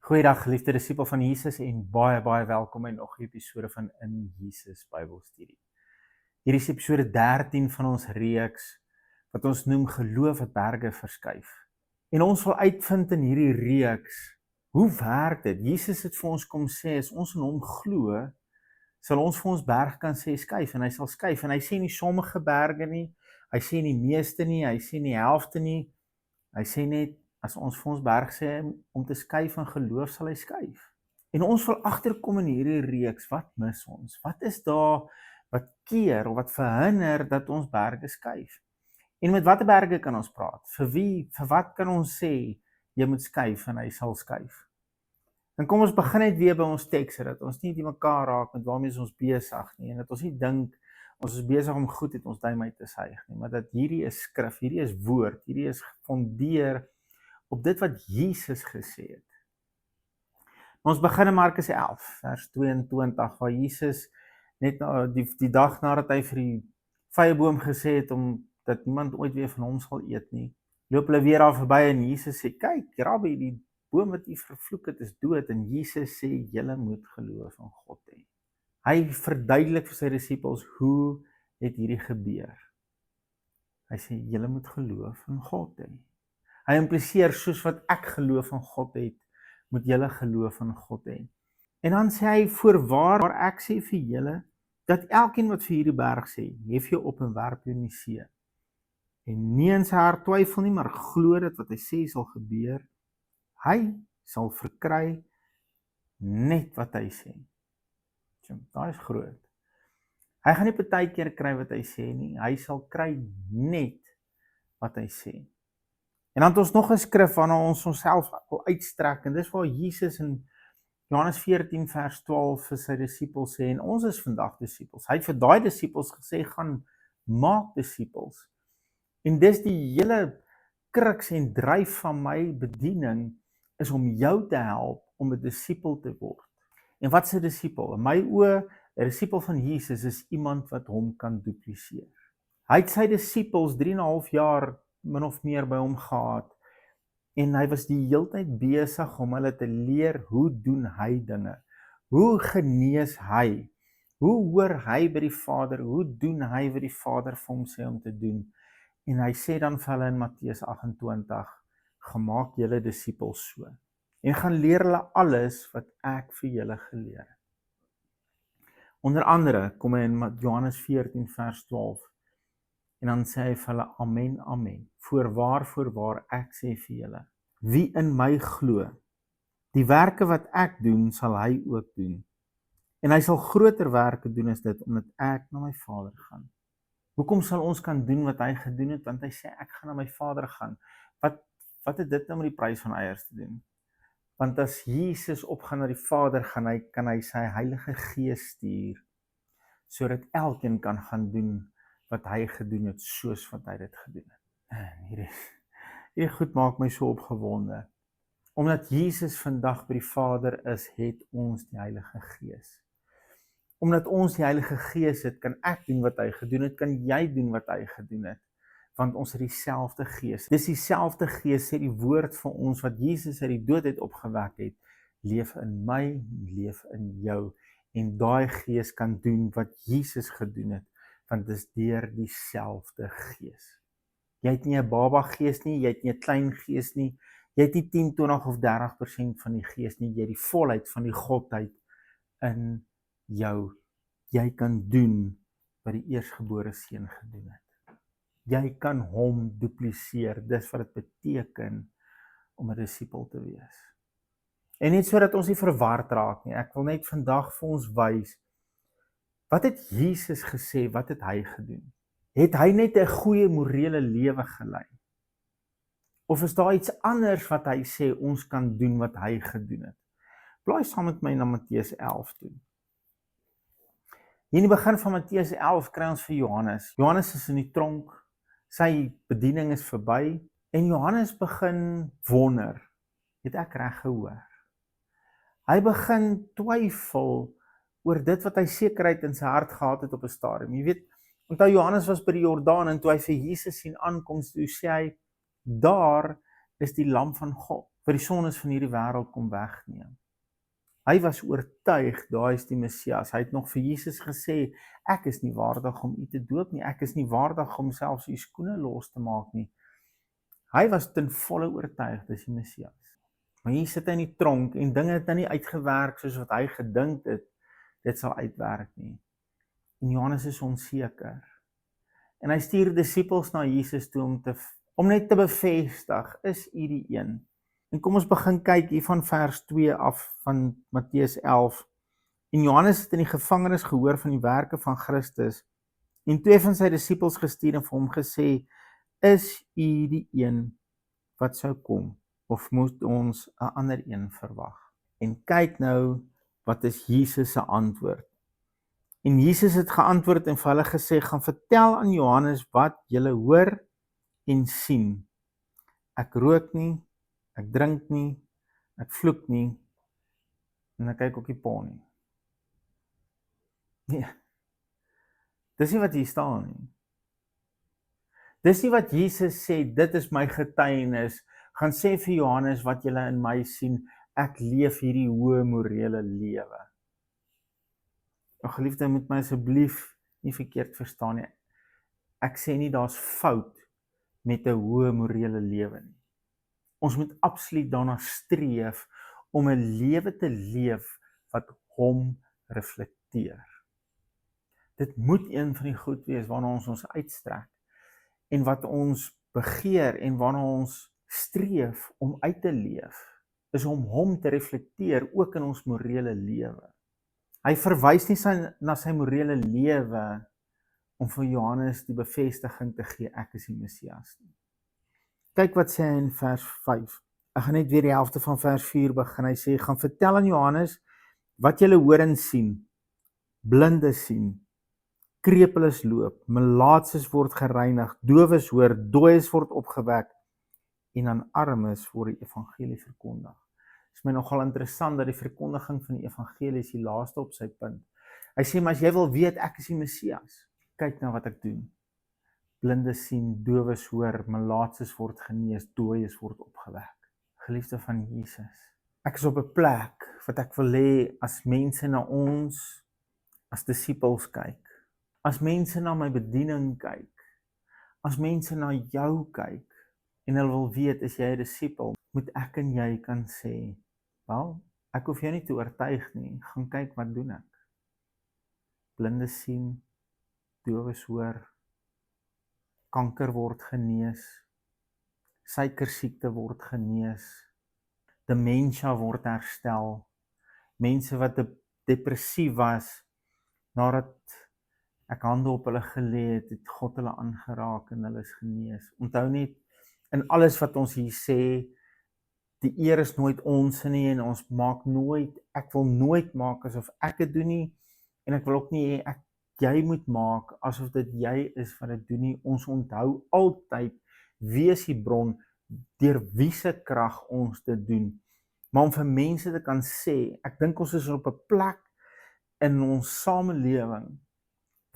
Goeiedag geliefde disipel van Jesus en baie welkom by nog 'n episode van In Jesus Bybelstudie. Hierdie is episode 13 van ons reeks wat ons noem Geloof wat berge verskuif. En ons wil uitvind in hierdie reeks, hoe werk dit? Jesus het vir ons kom sê, as ons in hom glo, sal ons vir ons berg kan sê skuif en hy sal skuif. En hy sê nie sommige berge nie, hy sê nie meeste nie, hy sê nie helfte nie, hy sê net, as ons vir ons berg sê om te skuif in geloof, sal hy skuif. En ons wil agterkom in hierdie reeks, wat mis ons? Wat is daar wat keer of wat verhinder dat ons berge skuif? En met watter berge kan ons praat? Vir wie, vir wat kan ons sê, jy moet skuif en hy sal skuif? En kom ons begin net weer by ons teks, dat ons nie die mekaar raak met waarmee ons besig nie, en dat ons nie dink, ons is besig om goed het ons duim uit te suig nie, maar dat hierdie is skrif, hierdie is woord, hierdie is gefondeer op dit wat Jesus gesê het. Ons begin in Markus 11, vers 22, waar Jesus net die dag nadat hy vir die vyeboom gesê het, dat niemand ooit weer van hom sal eet nie, loop hulle weer daar verby en Jesus sê, kyk, Rabbi, die boom wat u vervloek het is dood, en Jesus sê, julle moet geloof in God hê. Hy verduidelik vir sy disippels, hoe het hierdie gebeur? Hy sê, julle moet geloof in God hê. Hy impliseer, soos wat ek geloof in God het, moet julle geloof in God hê. En dan sê hy, voorwaar, maar ek sê vir julle, dat elkeen wat vir hierdie berg sê, hef jou op en werp jou in die see. En nie in sy hart twyfel nie, maar glo dat wat hy sê sal gebeur, hy sal verkry net wat hy sê. Daai is groot. Hy gaan nie partykeer kry wat hy sê nie, hy sal kry net wat hy sê. En dan het ons nog 'n skrif waarna ons onsself wil uitstrek, en dis waar Jesus in Johannes 14 vers 12 vir sy disippels sê, en ons is vandag disippels. Hy het vir daai disippels gesê, gaan maak disippels. En dis die hele kruks en dryf van my bediening, is om jou te help om 'n disipel te word. En wat is 'n disipel? In my oë, 'n disipel van Jesus is iemand wat hom kan dupliseer. Hy het sy disippels 3,5 jaar min of meer by hom gehad, en hy was die heeltyd besig om hulle te leer, hoe doen hy dinge, hoe genees hy, hoe hoor hy by die Vader, hoe doen hy wat die Vader vir hom sê om te doen, en hy sê dan vir hulle in Matteus 28, gemaak julle disippels so, en gaan leer hulle alles wat ek vir julle geleer het. Onder andere kom hy in Johannes 14 vers 12, en dan sê hy vir hulle, amen, amen, voorwaar, ek sê vir julle, wie in my glo, die werke wat ek doen, sal hy ook doen, en hy sal groter werke doen as dit, omdat ek na my Vader gaan. Hoekom sal ons kan doen wat hy gedoen het? Want hy sê, ek gaan na my Vader gaan. Wat het dit nou met die prys van eiers te doen? Want as Jesus opgaan na die Vader, kan hy sy Heilige Gees stuur, sodat elkeen kan gaan doen wat hy gedoen het, soos wat hy dit gedoen het. Hierdie goed maak my so opgewonde. Omdat Jesus vandag by die Vader is, het ons die Heilige Gees. Omdat ons die Heilige Gees het, kan ek doen wat hy gedoen het, kan jy doen wat hy gedoen het, want ons het dieselfde Gees. Dis dieselfde Gees, sê die woord vir ons, wat Jesus uit die dood het opgewek het, leef in my, leef in jou, en daai Gees kan doen wat Jesus gedoen het, want dit is deur dieselfde Gees. Jy het nie 'n baba gees nie, jy het nie 'n klein gees nie, jy het nie 10, 20 of 30% van die Gees nie, jy het die volheid van die Godheid in jou. Jy kan doen wat die eersgebore seun gedoen het. Jy kan hom dupliseer, dis wat dit beteken om 'n disipel te wees. En net sodat ons nie verward raak nie, ek wil net vandag vir ons wys, wat het Jesus gesê, wat het hy gedoen? Het hy net 'n goeie morele lewe gelei? Of is daar iets anders wat hy sê ons kan doen wat hy gedoen het? Blaai saam met my na Matteus 11 toe. Hier in die begin van Matteus 11 kry ons vir Johannes. Johannes is in die tronk, sy bediening is verby, en Johannes begin wonder, het ek reg gehoor? Hy begin twyfel oor dit wat hy sekerheid in sy hart gehad het op 'n stadium. Jy weet, onthou Johannes was by die Jordaan, en toe hy vir Jesus sien aankom, toe sê hy, daar is die lam van God, wat die sondes van hierdie wêreld kom wegneem. Hy was oortuig, daai is die Messias. Hy het nog vir Jesus gesê, ek is nie waardig om u te doop nie, ek is nie waardig om selfs u skoene los te maak nie. Hy was ten volle oortuig, dis die Messias. Maar hier sit hy in die tronk en dinge het nou nie uitgewerk soos wat hy gedink het, dit sal uitwerk nie. En Johannes is onseker. En hy stuur disippels na Jesus toe om net te bevestig, is u die een? En kom ons begin kyk hier van vers 2 af van Matteus 11. En Johannes het in die gevangenis gehoor van die werke van Christus en 2 van sy disippels gestuur en vir hom gesê, is u die een wat sou kom of moet ons 'n ander een verwag? En kyk nou, wat is Jesus se antwoord? En Jesus het geantwoord en vir hulle gesê, gaan vertel aan Johannes wat julle hoor en sien. Ek rook nie, ek drink nie, ek vloek nie, en ek kyk ook nie porn nie. Nee, dis nie wat hier staan nie. Dis nie wat Jesus sê, dit is my getuienis, gaan sê vir Johannes wat julle in my sien, ek leef hierdie hoë morele lewe. O geliefde, moet my asseblief nie verkeerd verstaan nie. Ek sê nie daar's fout met 'n hoë morele lewe nie. Ons moet absoluut daarna streef om 'n lewe te leef wat hom reflekteer. Dit moet een van die goed wees waarna ons ons uitstrek en wat ons begeer en waarna ons streef om uit te leef, is om hom te reflekteer ook in ons morele lewe. Hy verwys nie na sy morele lewe om vir Johannes die bevestiging te gee, ek is die Messias nie. Kyk wat sê hy in vers 5. Ek gaan net weer die helfte van vers 4 begin. Hy sê, gaan vertel aan Johannes wat julle hoor en sien. Blinde sien, krepeles loop, melaatses word gereinig, dowes hoor, dooies word opgewek en aan armes word die evangelie verkondig. Dit is my nogal interessant dat die verkondiging van die evangelie is die laaste op sy punt. Hy sê, maar as jy wil weet, ek is die Messias, kyk na wat ek doen. Blinde sien, dowes hoor, melaatses word genees, dooies word opgewek. Geliefde van Jesus, ek is op 'n plek wat ek wil hê as mense na ons as disippels kyk, as mense na my bediening kyk, as mense na jou kyk en hulle wil weet, is jy 'n disipel, moet ek en jy kan sê, wel, ek hoef jou nie te oortuig nie, gaan kyk wat doen ek. Blinde sien, dowes hoor, kanker word genees, suikersiekte word genees, dementia word herstel, mense wat depressief was, nadat ek hande op hulle gelê het, het God hulle aangeraak en hulle is genees. Onthou net, in alles wat ons hier sê, die eer is nooit ons nie en ons maak nooit, ek wil nooit maak asof ek dit doen nie, en ek wil ook nie jy moet maak asof dit jy is wat dit doen nie. Ons onthou altyd wie is die bron, deur wie se krag ons dit doen. Maar om vir mense te kan sê, ek dink ons is op 'n plek in ons samelewing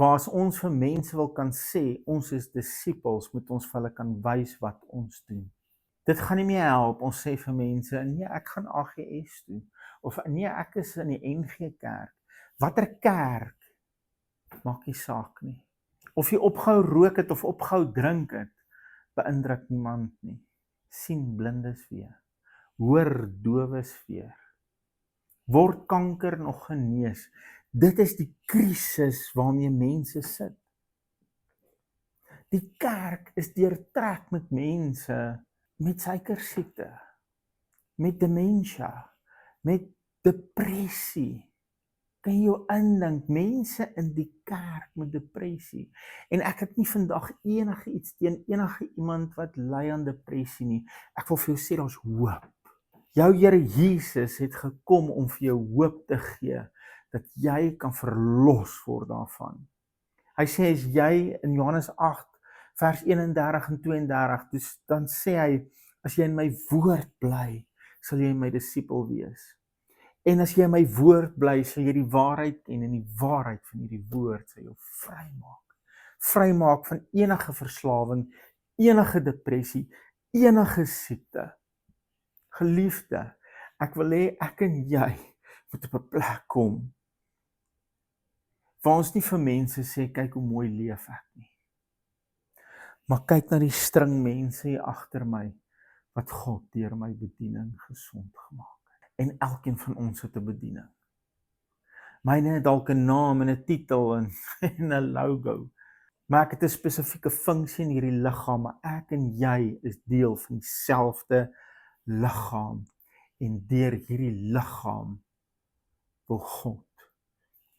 waar as ons vir mense wil kan sê, ons is disippels, moet ons vir hulle kan wys wat ons doen. Dit gaan nie meer help, ons sê vir mense, nee, ek gaan AGS toe, of nee, ek is in die NG Kerk. Watter kerk? Maak nie saak nie. Of jy opgehou rook het of opgehou drink het, beïndruk niemand nie. Sien blindes weer, hoor dowes weer, word kanker nog genees. Dit is die krisis waarmee mense sit. Die kerk is deurtrek met mense met suikersiekte, met dementia, met depressie. Kan jy jou indink, mense in die kerk met depressie, en ek het nie vandag enige iets teen enige iemand wat ly aan depressie nie, ek wil vir jou sê, daar's hoop. Jou Here Jesus het gekom om vir jou hoop te gee, dat jy kan verlos word daarvan. Hy sê, as jy in Johannes 8, vers 31 en 32, dan sê hy, as jy in my woord bly, sal jy my disipel wees. En as jy in my woord bly, sal jy die waarheid ken, en die waarheid van hierdie woord sal jou vrymaak. Vrymaak van enige verslawing, enige depressie, enige siekte. Geliefde, ek wil hê ek en jy moet op 'n plek kom waar ons nie vir mense sê, kyk hoe mooi leef ek nie. Maar kyk na die string mense hier agter my, wat God deur my bediening gesond gemaak het. En elkeen van ons het 'n bediening. Myne het dalk 'n naam en 'n titel en 'n logo. Maar ek het 'n spesifieke funksie in hierdie liggaam, maar ek en jy is deel van dieselfde liggaam. En deur hierdie liggaam wil God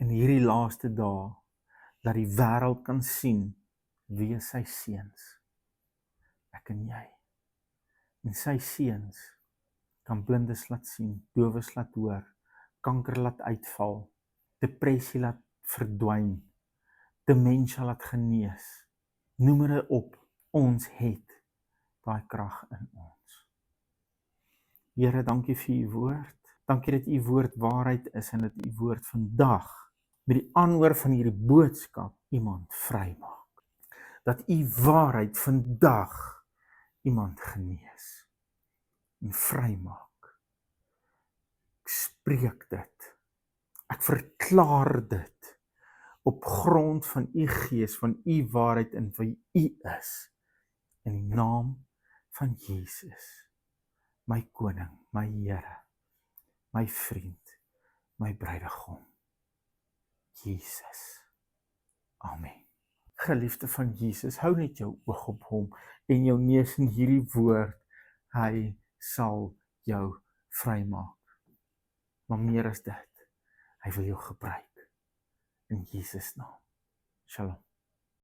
in hierdie laaste dae dat die wêreld kan sien wie is sy seuns. Ek en jy. En sy seuns kan blindes laat sien, dowes laat hoor, kanker laat uitval, depressie laat verdwyn, demensie laat genees. Noem dit op. Ons het daai krag in ons. Here, dankie vir u woord. Dankie dat u woord waarheid is en dat u woord vandag met die aanhoor van hierdie boodskap iemand vrymaak. Dat u waarheid vandag iemand genees en vrymaak. Ek spreek dit. Ek verklaar dit op grond van u gees, van u waarheid en wie u is. In die naam van Jesus, my koning, my Here, my vriend, my bruidegom, Jesus. Amen. Geliefde van Jesus, hou net jou oog op hom en jou neus in hierdie woord. Hy sal jou vrymaak. Maar meer as dit, hy wil jou gebruik. In Jesus naam. Shalom.